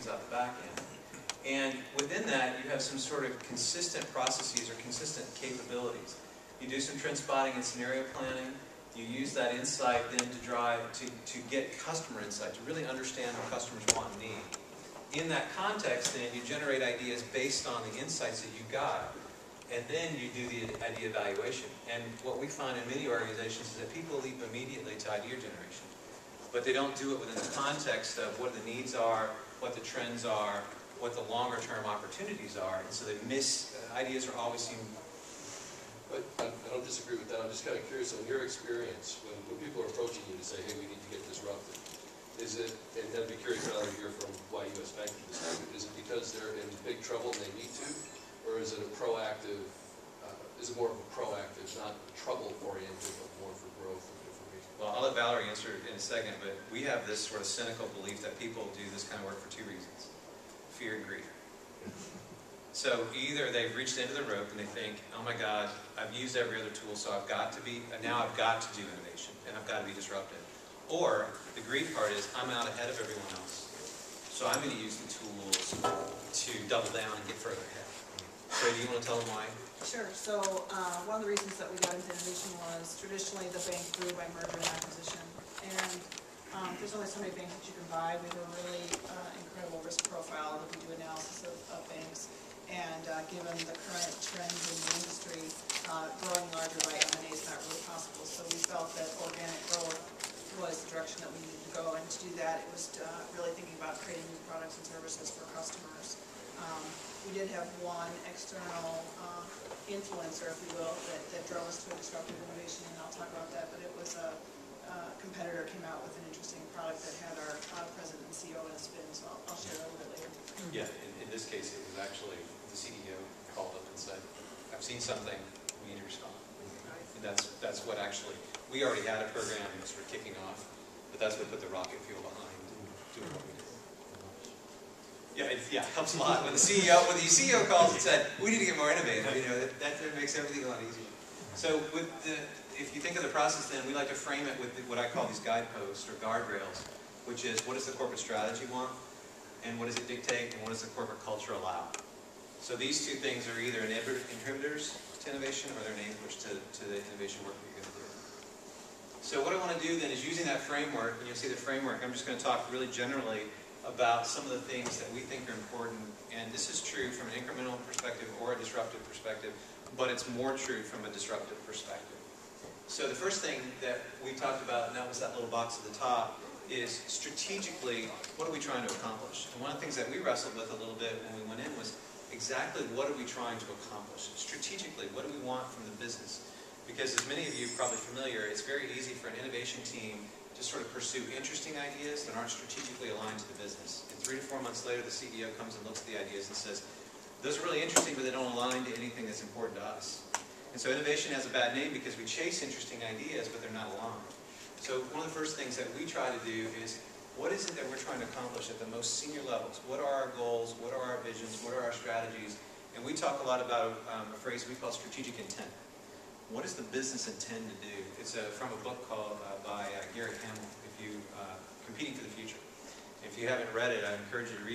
things out the back end. And within that, you have some sort of consistent processes or consistent capabilities. You do some trend spotting and scenario planning. You use that insight then to drive, to get customer insight, to really understand what customers want and need. In that context, then, you generate ideas based on the insights that you got, and then you do the idea evaluation. And what we find in many organizations is that people leap immediately to idea generation, but they don't do it within the context of what the needs are, what the trends are, what the longer-term opportunities are, and so they miss, ideas are always seen. But I don't disagree with that. I'm just kind of curious, in your experience, when people are approaching you to say, hey, we need to get disrupted, is it, and I'd be curious now to hear from why U.S. Bank is disrupted, is it because they're in big trouble and they need to, or is it a proactive, is it more of a proactive, not trouble-oriented, but more for growth and information? Well, I'll let Valerie answer in a second, but we have this sort of cynical belief that people do this kind of work for two reasons: fear and greed. So either they've reached the end of the rope and they think, oh my God, I've used every other tool, so I've got to be, now I've got to do innovation, and I've got to be disruptive. Or the greed part is, I'm out ahead of everyone else, so I'm going to use the tools to double down and get further ahead. So do you want to tell them why? Sure. So one of the reasons that we got into innovation was traditionally the bank grew by merger and acquisition, and there's only so many banks that you can buy. We have a really incredible risk profile that we do analysis of banks. And given the current trends in the industry, growing larger by M&A is not really possible. So we felt that organic growth was the direction that we needed to go. And to do that, it was really thinking about creating new products and services for customers. We did have one external influencer, if you will, that drove us to a disruptive innovation, and I'll talk about that. But it was a competitor came out with an interesting product that had our president and CEO in a spin. So I'll share that a little bit later. Yeah, in this case, it was actually the CEO called up and said, I've seen something, we need to respond. And that's what actually, we already had a program sort of kicking off, but that's what put the rocket fuel behind doing what we did. Yeah, it helps a lot. When the CEO calls and said, we need to get more innovative, you know, that makes everything a lot easier. So with if you think of the process then, we like to frame it with what I call these guideposts or guardrails, which is, what does the corporate strategy want? And what does it dictate, and what does the corporate culture allow? So these two things are either inhibitors to innovation, or they're enablers to the innovation work that you're going to do. So what I want to do then is, using that framework, and you'll see the framework, I'm just going to talk really generally about some of the things that we think are important. And this is true from an incremental perspective or a disruptive perspective, but it's more true from a disruptive perspective. So the first thing that we talked about, and that was that little box at the top, is strategically, what are we trying to accomplish? And one of the things that we wrestled with a little bit when we went in was exactly what are we trying to accomplish? Strategically, what do we want from the business? Because as many of you are probably familiar, it's very easy for an innovation team to sort of pursue interesting ideas that aren't strategically aligned to the business. And 3 to 4 months later, the CEO comes and looks at the ideas and says, those are really interesting, but they don't align to anything that's important to us. And so innovation has a bad name because we chase interesting ideas, but they're not aligned. So one of the first things that we try to do is, what is it that we're trying to accomplish at the most senior levels? What are our goals? What are our visions? What are our strategies? And we talk a lot about a phrase we call strategic intent. What does the business intend to do? It's from a book called by Gary Hamel, Competing for the Future. If you haven't read it, I encourage you to read it.